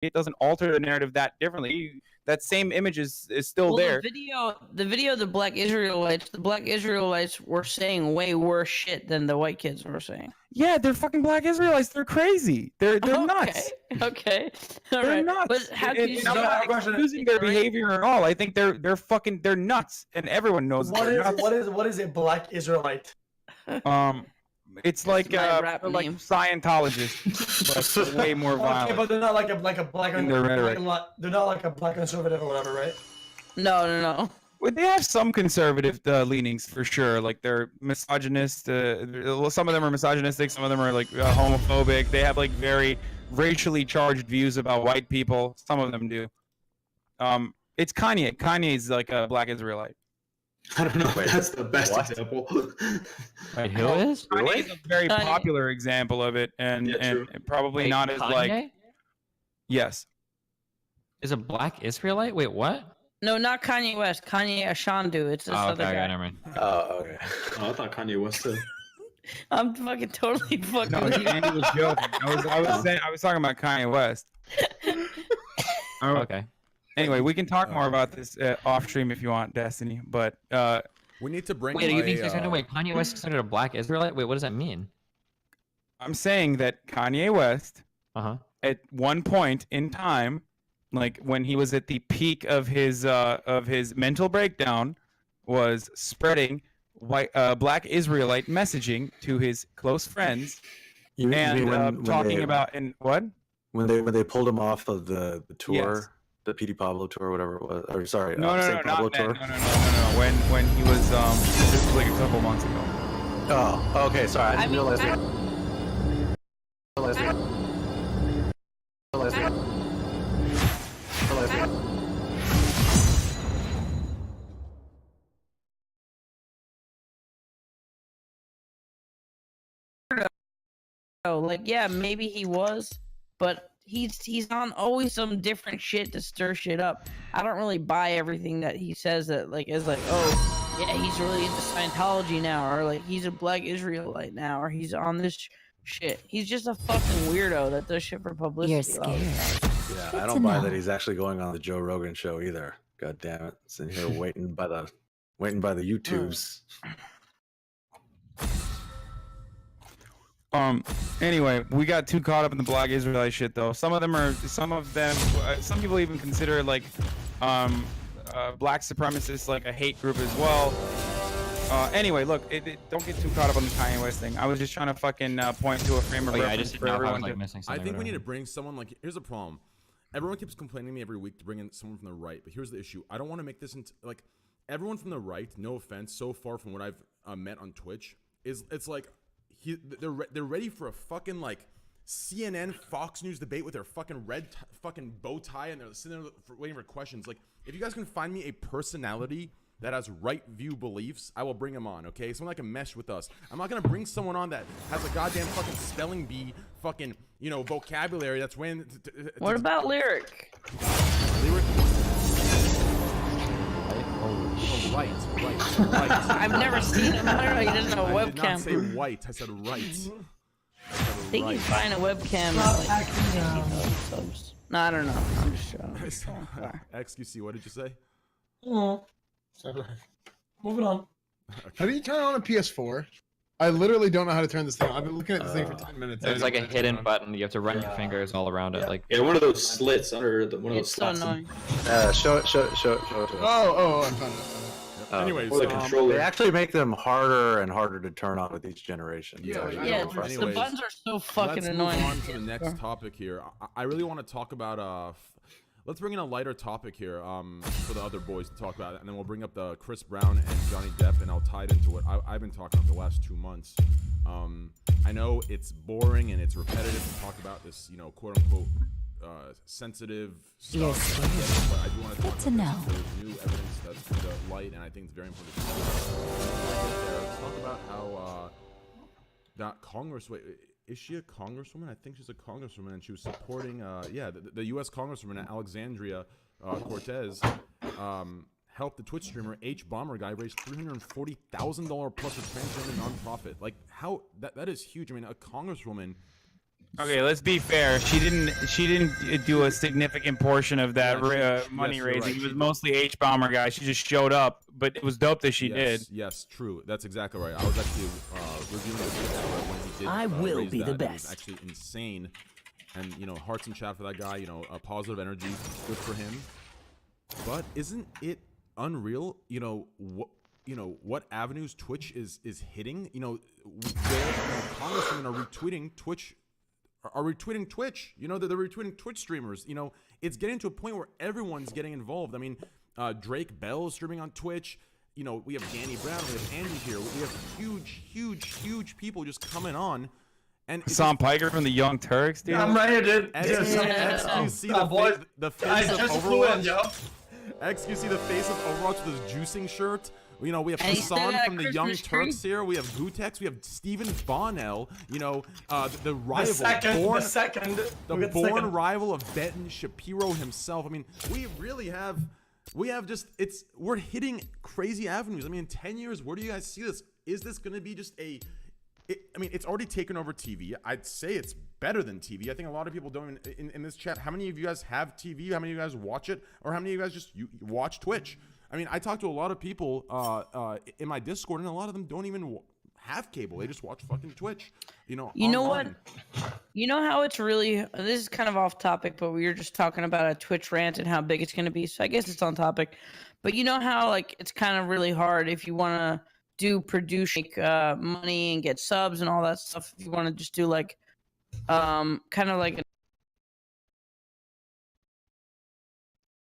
it doesn't alter the narrative that differently. That same image is still there. The video of the black Israelites were saying way worse shit than the white kids were saying. Yeah, they're fucking black Israelites. They're crazy. They're nuts. Okay. They're nuts. But how can you not excusing their behavior at all? I think they're nuts, and everyone knows. What is a black Israelite? It's like Scientologists, but way more violent. Okay, but they're not like a black. They're not like a black conservative or whatever, right? No. Well, they have some conservative leanings for sure. Like they're misogynist. Some of them are misogynistic. Some of them are like homophobic. They have like very racially charged views about white people. Some of them do. It's Kanye. Kanye's like a black Israelite. I don't know. That's the best example. Wait, who is? Kanye is a very popular example of it, and probably not as Kanye? like. Yes. Is a black Israelite? Wait, what? No, not Kanye West. Kanye Ashandu. It's this other guy. Never mind. Oh, okay. Oh, I thought Kanye West too. I'm fucking totally fucking. No, Andy was joking. I was talking about Kanye West. Okay. Anyway, we can talk more about this off stream if you want, Destiny. But we need to bring. Wait, you think Kanye West is considered a black Israelite? Wait, what does that mean? I'm saying that Kanye West, at one point in time, like when he was at the peak of his mental breakdown, was spreading black Israelite messaging to his close friends, talking about what? When they pulled him off of the tour. Yes. The P.D. Pablo tour, whatever it was. Or sorry, St. Pablo tour. No. When he was this was like a couple months ago. Oh, okay. Sorry, I didn't realize that. Like, yeah, maybe he was, but he's on always some different shit to stir shit up. I don't really buy everything that he says that like is like, oh yeah, he's really into Scientology now, or like he's a black Israelite now, or he's on this shit. He's just a fucking weirdo that does shit for publicity. You're scared. Yeah, I don't buy that he's actually going on the Joe Rogan show either. God damn it. Sitting here waiting by the YouTubes. Anyway, we got too caught up in the black Israelite shit though. Some people even consider it like black supremacists like a hate group as well. Anyway, look, don't get too caught up on the Kanye West thing. I was just trying to fucking point to a frame of reference for everyone. I think we need to bring someone like. Here's a problem. Everyone keeps complaining to me every week to bring in someone from the right, but here's the issue. I don't want to make this into like everyone from the right. No offense, so far from what I've met on Twitch, it's like. They're ready for a fucking like CNN Fox News debate with their fucking red fucking bow tie, and they're sitting there waiting for questions. Like, if you guys can find me a personality that has right view beliefs, I will bring them on. Okay, someone that can mesh with us. I'm not gonna bring someone on that has a goddamn fucking spelling bee fucking vocabulary that's when. What about Lyric? Lyric. Right. I've never seen him. I don't know. He doesn't have a webcam. I did not say white. I said right. I think he's buying a webcam. No, I don't know. I'm just showing. XQC, what did you say? Moving on. Okay. How do you turn on a PS4? I literally don't know how to turn this thing on. I've been looking at this thing for 10 minutes. There's like a hidden button. You have to run your fingers all around it. Like one of those slits under one of those slots. So annoying. Show it to us. Oh, I found it. Anyways, they actually make them harder and harder to turn on with each generation. Yeah, the buttons are so fucking annoying. Let's move on to the next topic here. I really want to talk about let's bring in a lighter topic here for the other boys to talk about, and then we'll bring up the Chris Brown and Johnny Depp, and I'll tie it into what I've been talking about the last 2 months. I know it's boring and it's repetitive to talk about this, quote unquote sensitive stuff, but I do want to talk about this. There's new evidence that's come to light, and I think it's very important to talk about how that Congress. Is she a congresswoman? I think she's a congresswoman, and she was supporting, the U.S. congresswoman Alexandria Cortez helped the Twitch streamer H Bomber guy raise $340,000 plus a transgender nonprofit. Like, how that is huge. I mean, a congresswoman Okay, let's be fair. She didn't do a significant portion of that money yes, raising. right. It was mostly H-Bomber guy. She just showed up, but it was dope that she did. Yes, true. That's exactly right. I was actually reviewing the video when he did. I will raise be the that. It was best. actually insane, and hearts and chat for that guy. Positive energy, good for him. But isn't it unreal? What avenues Twitch is hitting? Where congressmen are retweeting Twitch. Are retweeting Twitch. They're retweeting Twitch streamers. It's getting to a point where everyone's getting involved. I mean, Drake Bell is streaming on Twitch. We have Danny Brown, we have Andy here. We have huge people just coming on. And Sam Piker from the Young Turks, dude. I'm right here, dude. XQC, the face of just flew in, Overwatch. yo. XQC, the face of Overwatch with his juicing shirt. We have And he still Hassan got a from the Young Christmas tree. Turks here. We have Gutex. We have Steven Bonnell. The rival, The born rival of Benton Shapiro himself. I mean, we have we're hitting crazy avenues. I mean, in 10 years, where do you guys see this? Is this going to be just it's already taken over TV. I'd say it's better than TV. I think a lot of people don't even, in this chat, how many of you guys have TV? How many of you guys watch it? Or how many of you guys just watch Twitch? I mean, I talk to a lot of people in my Discord, and a lot of them don't even have cable. They just watch fucking Twitch. You know what? You know how it's really. This is kind of off topic, but we were just talking about a Twitch rant and how big it's going to be. So I guess it's on topic. But you know how it's kind of really hard if you want to produce money and get subs and all that stuff. If you want to just do kind of like a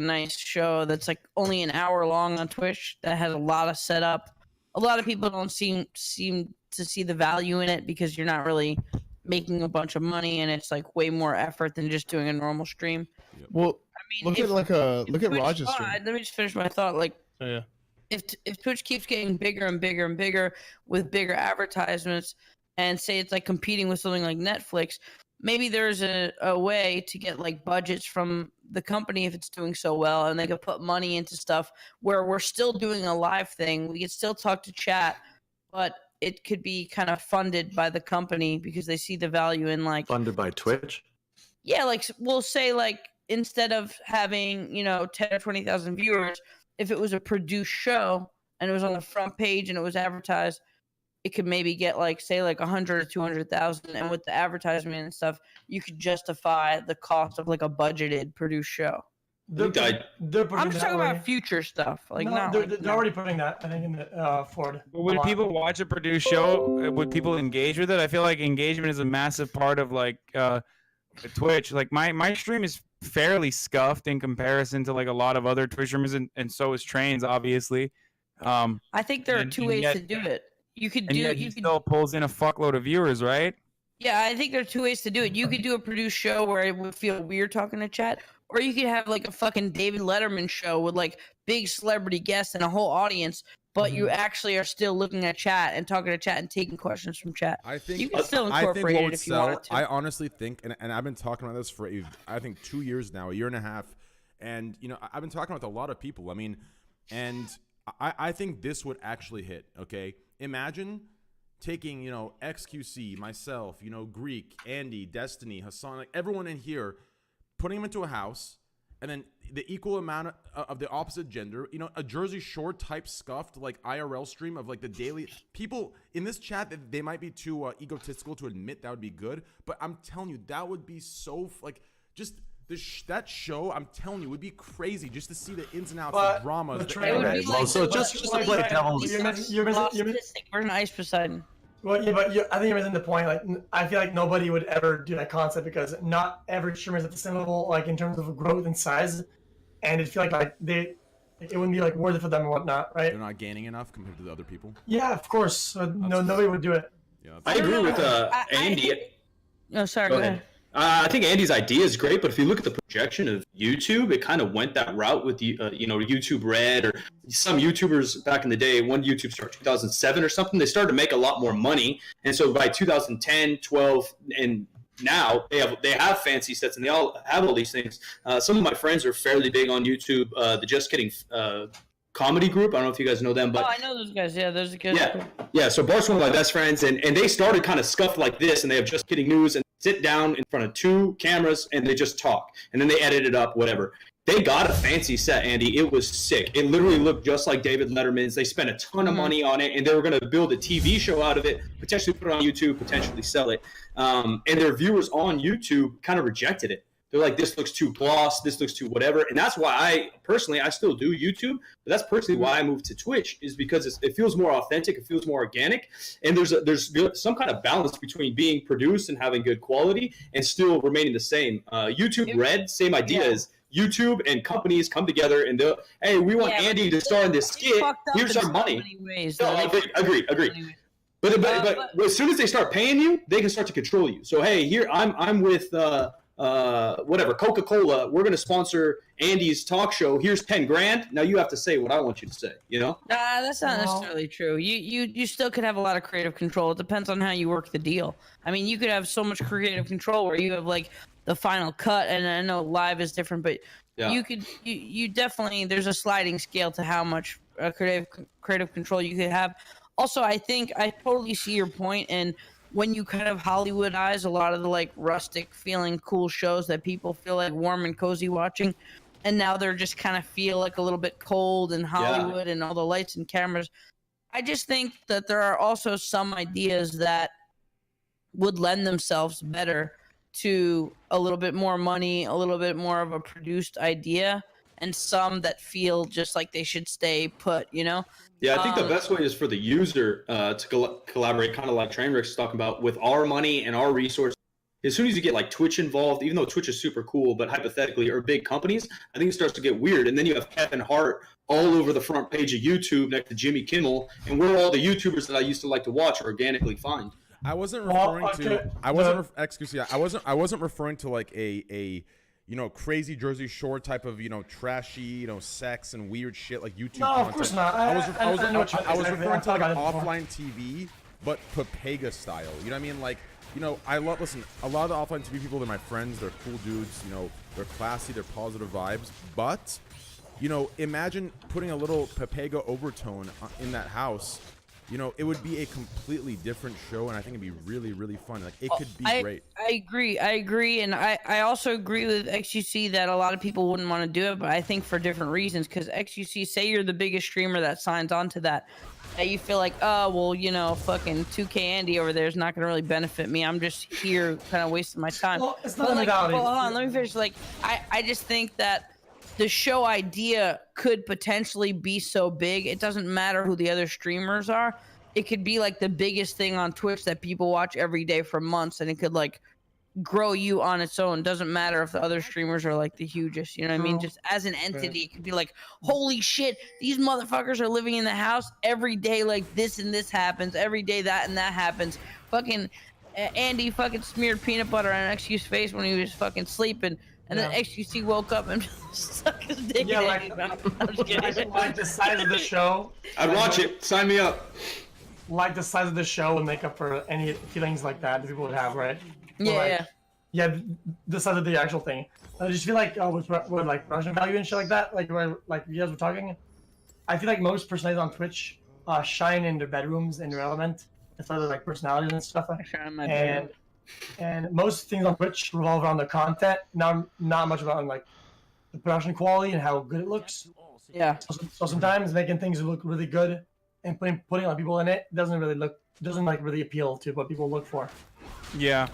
nice show that's only an hour long on Twitch that has a lot of setup. A lot of people don't seem to see the value in it because you're not really making a bunch of money, and it's way more effort than just doing a normal stream. Yep. Well, I mean, look at Raj's stream. Let me just finish my thought. Oh, yeah. If Twitch keeps getting bigger and bigger and bigger with bigger advertisements, and say it's competing with something like Netflix, maybe there's a way to get budgets from the company if it's doing so well, and they could put money into stuff where we're still doing a live thing. We can still talk to chat, but it could be kind of funded by the company because they see the value in funded by Twitch. Yeah, we'll say instead of having 10 or 20,000 viewers, if it was a produced show and it was on the front page and it was advertised, it could maybe get say 100 or 200,000, and with the advertisement and stuff, you could justify the cost of a budgeted produced show. I'm just talking about future stuff, they're already putting that. I think in the forward. But would people watch a produced show? Would people engage with it? I feel like engagement is a massive part of Twitch. My stream is fairly scuffed in comparison to a lot of other Twitch streamers, and so is Train's, obviously. I think there are two ways to do it. You could do it. Still pulls in a fuckload of viewers, right? Yeah, I think there are two ways to do it. You could do a produced show where it would feel weird talking to chat, or you could have a fucking David Letterman show with big celebrity guests and a whole audience, but you actually are still looking at chat and talking to chat and taking questions from chat. I think you can still incorporate it if you wanted to. I honestly think, and I've been talking about this for I think 2 years now, a year and a half, and I've been talking with a lot of people. I mean, and I think this would actually hit. Okay, imagine taking XQC, myself, Greek, Andy, Destiny, Hassan, everyone in here, putting them into a house, and then the equal amount of the opposite gender, a Jersey Shore type scuffed IRL stream of the daily people in this chat. That they might be too egotistical to admit that would be good, but I'm telling you that would be so just that show. I'm telling you, would be crazy just to see the ins and outs, the dramas. So just to play devil's. You're an Ice Poseidon. Well, yeah, but I think you're missing the point. I feel like nobody would ever do that concept because not every streamer is at the same level, in terms of growth and size, and it feel it wouldn't be worth it for them and whatnot, right? They're not gaining enough compared to the other people. Yeah, of course. Nobody would do it. Yeah, I agree with Andy. Sorry, go ahead. I think Andy's idea is great, but if you look at the projection of YouTube, it kind of went that route with YouTube Red or some YouTubers back in the day. One YouTube star, 2007 or something, they started to make a lot more money, and so by 2010, 12, and now they have fancy sets and they all have all these things. Some of my friends are fairly big on YouTube. The Just Kidding comedy group. I don't know if you guys know them, but I know those guys. Yeah, those are good. Yeah. So Bart's one of my best friends, and they started kind of scuffed like this, and they have Just Kidding News, and sit down in front of 2 cameras and they just talk, and then they edit it up, whatever. They got a fancy set, Andy. It was sick. It literally looked just like David Letterman's. They spent a ton of money on it, and they were going to build a TV show out of it, potentially put it on YouTube, potentially sell it. And their viewers on YouTube kind of rejected it. They're like, this looks too gloss, this looks too whatever. And that's why I still do YouTube, but that's personally why I moved to Twitch, is because it feels more authentic, it feels more organic, and there's some kind of balance between being produced and having good quality and still remaining the same. YouTube Red, same idea as YouTube and companies come together and they'll, hey, we want Andy to star in this skit. Here's our money. Agree. But as soon as they start paying you, they can start to control you. So hey, here I'm with whatever, Coca-Cola. We're gonna sponsor Andy's talk show. Here's 10 grand. Now you have to say what I want you to say. You know? Nah, that's not necessarily true. You still could have a lot of creative control. It depends on how you work the deal. I mean, you could have so much creative control where you have like the final cut, and I know live is different, but you definitely, there's a sliding scale to how much creative control you could have. Also, I think I totally see your point, and when you kind of Hollywoodize a lot of the like rustic feeling cool shows that people feel like warm and cozy watching, and now they're just kind of feel like a little bit cold in Hollywood and all the lights and cameras. I just think that there are also some ideas that would lend themselves better to a little bit more money, a little bit more of a produced idea, and some that feel just like they should stay put, you know? Yeah, I think the best way is for the user to collaborate, kind of like Trainwreck's talking about, with our money and our resources. As soon as you get like Twitch involved, even though Twitch is super cool, but hypothetically, or big companies, I think it starts to get weird. And then you have Kevin Hart all over the front page of YouTube next to Jimmy Kimmel, and where all the YouTubers that I used to like to watch organically find. I wasn't referring to. I wasn't referring to like a crazy Jersey Shore type of trashy sex and weird shit like YouTube. No, content. of course not. I was referring to like about offline TV, but Papega style. You know what I mean? Like I listen. A lot of the offline TV people, they're my friends. They're cool dudes. They're classy. They're positive vibes. But imagine putting a little Papega overtone in that house. It would be a completely different show, and I think it'd be really, really fun. Like, it could be great. I agree, and I also agree with XUC that a lot of people wouldn't want to do it, but I think for different reasons. Because XUC, say you're the biggest streamer that signs on to that you feel like, oh, well, fucking 2K Andy over there is not going to really benefit me. I'm just here kind of wasting my time. Well, it's not like, hold on, let me finish. Like, I just think that the show idea could potentially be so big. It doesn't matter who the other streamers are. It could be like the biggest thing on Twitch that people watch every day for months, and it could like grow you on its own. Doesn't matter if the other streamers are like the hugest, you know what I mean? Just as an entity, it could be like, holy shit, these motherfuckers are living in the house every day, like this and this happens, every day that and that happens. Fucking Andy fucking smeared peanut butter on XQ's face when he was fucking sleeping. And then XQC woke up and stuck his dick in like the size of the show. I'd watch it. Sign me up. Like the size of the show would make up for any feelings like that people would have, right? Yeah, yeah. The size of the actual thing. I just feel like with like production value and shit like that, like you guys were talking, I feel like most personalities on Twitch shine in their bedrooms and their element as far as like personalities and stuff. And most things on Twitch revolve around the content, not much about like the production quality and how good it looks. Yeah. So sometimes making things look really good and putting a lot of people in it doesn't really appeal to what people look for. Yeah.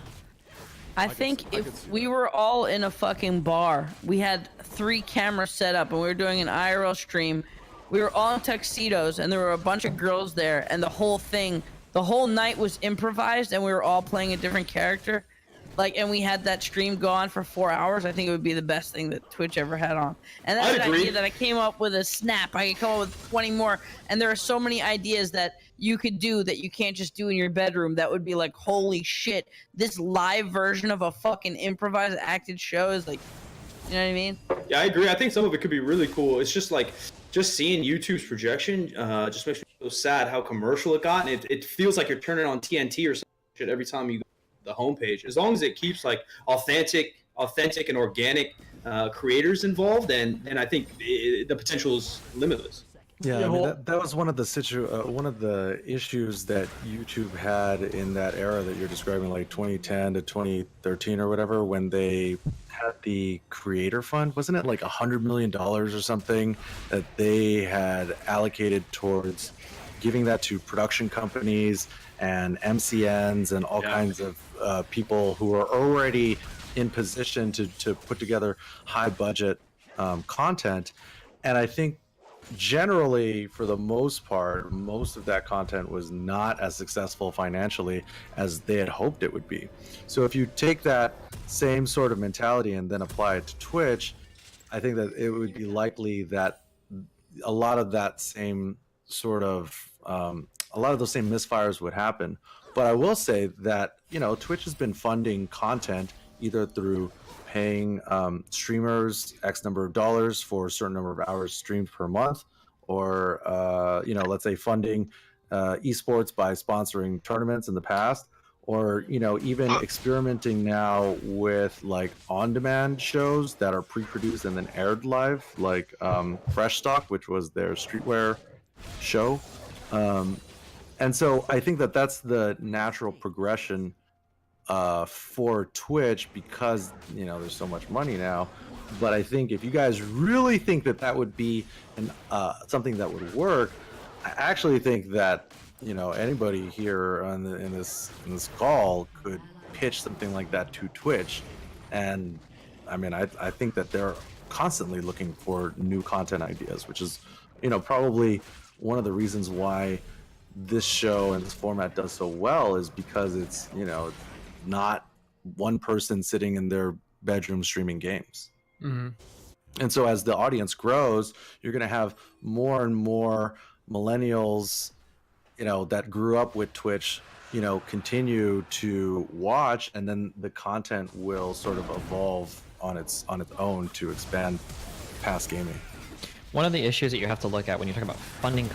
I think if we were all in a fucking bar, we had 3 cameras set up and we were doing an IRL stream, we were all in tuxedos and there were a bunch of girls there, and the whole night was improvised and we were all playing a different character. Like, and we had that stream go on for 4 hours. I think it would be the best thing that Twitch ever had on. And that's an idea that I came up with a snap. I could come up with 20 more. And there are so many ideas that you could do that you can't just do in your bedroom. That would be like, holy shit, this live version of a fucking improvised acted show is like, you know what I mean? Yeah, I agree. I think some of it could be really cool. It's just like, just seeing YouTube's projection just makes me so sad how commercial it got. And it feels like you're turning on TNT or some shit every time you go to the homepage. As long as it keeps like authentic and organic creators involved, and I think the potential is limitless. Yeah, Yeah, I mean well- that was one of the one of the issues that YouTube had in that era that you're describing, like 2010 to 2013 or whatever, when they had the creator fund. Wasn't it like $100 million or something that they had allocated towards giving that to production companies and MCNs and all kinds of people who are already in position to put together high budget content. And I think generally, for the most part, most of that content was not as successful financially as they had hoped it would be. So if you take that same sort of mentality and then apply it to Twitch, I think that it would be likely that a lot of that same sort of a lot of those same misfires would happen. But I will say that, you know, Twitch has been funding content either through paying streamers X number of dollars for a certain number of hours streamed per month, or you know, let's say funding esports by sponsoring tournaments in the past, or, you know, even experimenting now with like on-demand shows that are pre-produced and then aired live, like Fresh Stock, which was their streetwear show. And so I think that that's the natural progression for Twitch, because, you know, there's so much money now. But I think if you guys really think that that would be something that would work, I actually think that, you know, anybody here in this call could pitch something like that to Twitch. And I mean, I think that they're constantly looking for new content ideas, which is, you know, probably one of the reasons why this show and this format does so well, is because it's, you know, not one person sitting in their bedroom streaming games. Mm-hmm. And so as the audience grows, you're going to have more and more millennials, you know, that grew up with Twitch, you know, continue to watch, and then the content will sort of evolve on its own to expand past gaming. One of the issues that you have to look at when you talk about funding